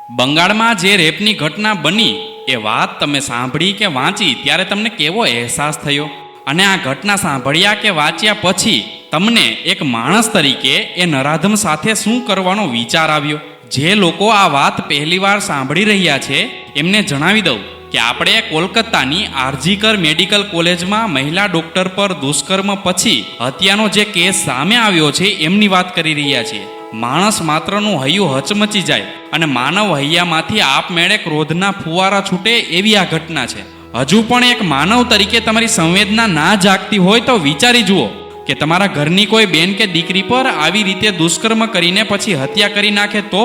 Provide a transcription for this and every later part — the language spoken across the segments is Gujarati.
બંગાળમાં જે રેપની ઘટના બની એ વાત તમે સાંભળી કે વાંચી ત્યારે તમને કેવો અહેસાસ થયો? અને આ ઘટના સાંભળ્યા કે વાંચ્યા પછી તમને એક માણસ તરીકે એ નરાધમ સાથે શું કરવાનો વિચાર આવ્યો? જે લોકો આ વાત પહેલીવાર સાંભળી રહ્યા છે એમને જણાવી દઉં કે આપણે કોલકાતાની આરજીકર મેડિકલ કોલેજમાં મહિલા ડૉક્ટર પર દુષ્કર્મ પછી હત્યાનો જે કેસ સામે આવ્યો છે એમની વાત કરી રહ્યા છીએ. માણસ માત્રનું હૈયું હચમચી જાય અને માનવ હૈયામાંથી આપમેળે ક્રોધના ફુવારા છૂટે એવી આ ઘટના છે. હજુ પણ એક માનવ તરીકે તમારી સંવેદના ના જાગતી હોય તો વિચારી જુઓ કે તમારા ઘરની કોઈ બેન કે દીકરી પર આવી રીતે દુષ્કર્મ કરીને પછી હત્યા કરી નાખે તો?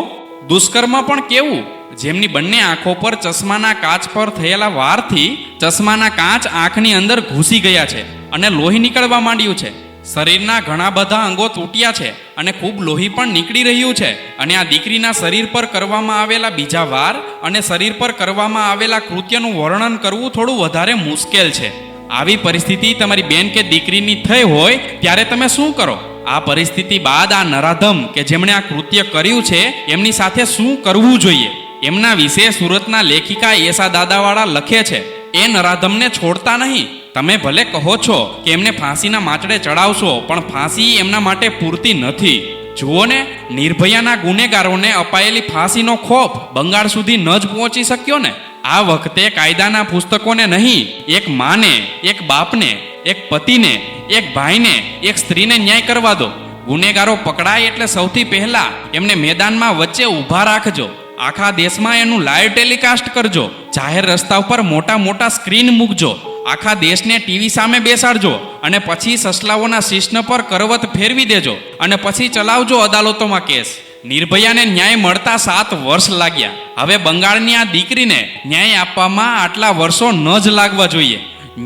દુષ્કર્મ પણ કેવું? જેમની બંને આંખો પર ચશ્માના કાચ પર થયેલા વારથી ચશ્માના કાચ આંખની અંદર ઘૂસી ગયા છે અને લોહી નીકળવા માંડ્યું છે. શરીરના ઘણા બધા અંગો તૂટ્યા છે અને ખૂબ લોહી પણ નીકળી રહ્યું છે. અને આ દીકરીના શરીર પર કરવામાં આવેલા બીજા વાર અને શરીર પર કરવામાં આવેલા કૃત્યનું વર્ણન કરવું થોડું વધારે મુશ્કેલ છે. આવી પરિસ્થિતિ તમારી બેન કે દીકરીની થઈ હોય ત્યારે તમે શું કરો? આ પરિસ્થિતિ બાદ આ નરાધમ કે જેમણે આ કૃત્ય કર્યું છે એમની સાથે શું કરવું જોઈએ? એમના વિશે સુરતના લેખિકા એસા દાદાવાળા લખે છે, એ નરાધમને છોડતા નહીં. તમે ભલે કહો છો કે એમને ફાંસીના માંચડે ચડાવશો, પણ ફાંસી એમના માટે પૂરતી નથી. જુઓ ને, નિર્ભયાના ગુનેગારોને અપાયેલી ફાંસીનો ખોફ બંગાળ સુધી ન જ પહોંચી શક્યો ને. આ વખતે કાયદાના પુસ્તકોને નહીં, એક માને, એક બાપને, એક પતિને, એક ભાઈને, એક સ્ત્રીને ન્યાય કરવા દો. ગુનેગારો પકડાય એટલે સૌથી પહેલા એમને મેદાનમાં વચ્ચે ઊભા રાખજો. આખા દેશમાં એનું લાઈવ ટેલિકાસ્ટ કરજો. જાહેર રસ્તા ઉપર મોટા મોટા સ્ક્રીન મૂકજો. આખા દેશને ટીવી સામે બેસાડજો અને પછી સસલાઓના શિશ્ન પર કરવત ફેરવી દેજો અને પછી ચલાવજો અદાલતોમાં કેસ. નિર્ભયાને ન્યાય મળતા 7 વર્ષ લાગ્યા. હવે બંગાળની આ દીકરીને ન્યાય આપવામાં આટલા વર્ષો ન જ લાગવા જોઈએ.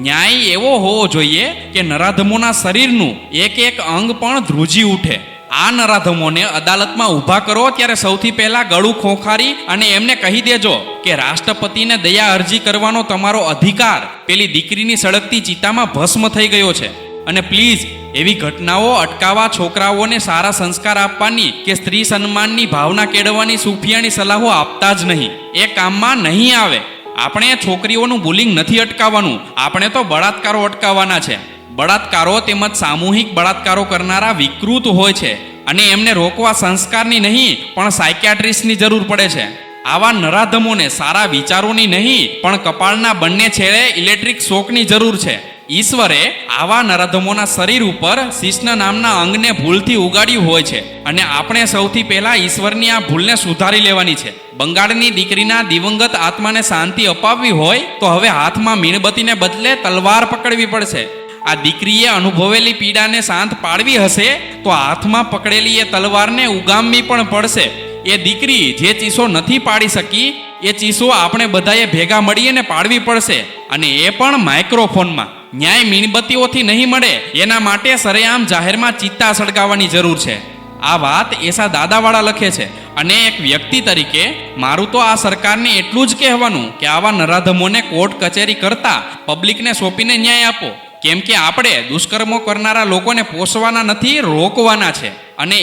ન્યાય એવો હોવો જોઈએ કે નરાધમોના શરીરનું એક એક અંગ પણ ધ્રુજી ઉઠે. આ નરાધમોને અદાલતમાં ઊભા કરો ત્યારે સૌથી પહેલા ગળું ખોખારી અને એમને કહી દેજો કે રાષ્ટ્રપતિને દયા અરજી કરવાનો તમારો અધિકાર પેલી દીકરીની સળગતી ચિતામાં ભસ્મ થઈ ગયો છે. અને પ્લીઝ એવી ઘટનાઓ અટકાવવા છોકરાઓને સારા સંસ્કાર આપવાની કે સ્ત્રી સન્માનની ભાવના કેળવવાની સુફિયાની સલાહો આપતા જ નહીં. એ કામમાં નહીં આવે. આપણે છોકરીઓનું બુલિંગ નથી અટકાવવાનું, આપણે તો બળાત્કારો અટકાવવાના છે. બળાત્કારો તેમજ સામૂહિક બળાત્કારો કરનારા વિકૃત હોય છે અને એમને રોકવા સંસ્કારની નહીં પણ સાયકિયાટ્રિસ્ટની જરૂર પડે છે. આવા નરાધમોને સારા વિચારોની નહીં પણ કપાળના બંને છેડે ઇલેક્ટ્રિક શોકની જરૂર છે. ઈશ્વરે આવા નરાધમોના શરીર ઉપર શિશ્ન નામના અંગને ભૂલથી ઉગાડ્યું હોય છે અને આપણે સૌથી પહેલા ઈશ્વરની આ ભૂલને સુધારી લેવાની છે. બંગાળની દીકરીના દિવંગત આત્માને શાંતિ અપાવવી હોય તો હવે હાથમાં મીણબત્તીને બદલે તલવાર પકડવી પડશે. આ દીકરીએ અનુભવેલી પીડાને શાંત પાડવી હશે તો હાથમાં પકડેલી એ તલવારને ઉગામવી પણ પડશે. એ દીકરી જે ચીસો નથી પાડી શકી એ ચીસો આપણે બધાએ ભેગા મળીને પાડવી પડશે, અને એ પણ માઇક્રોફોનમાં. ન્યાય મીણબત્તીઓથી નહીં મળે, એના માટે સરેઆમ જાહેરમાં ચિત્તા સળગાવવાની જરૂર છે. આ વાત એસા દાદાવાળા લખે છે. અને એક વ્યક્તિ તરીકે મારું તો આ સરકારને એટલું જ કહેવાનું કે આવા નરાધમોને કોર્ટ કચેરી કરતા પબ્લિકને સોંપીને ન્યાય આપો. કેમ કે આપણે દુષ્કર્મો કરનારા લોકોને પોષવાના નથી, રોકવાના છે. અને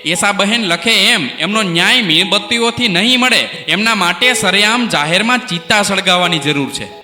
એસા બહેન લખે એમ એમનો ન્યાય મીણબત્તીઓથી નહીં મળે, એમના માટે સરેઆમ જાહેરમાં ચિત્તા સળગાવવાની જરૂર છે.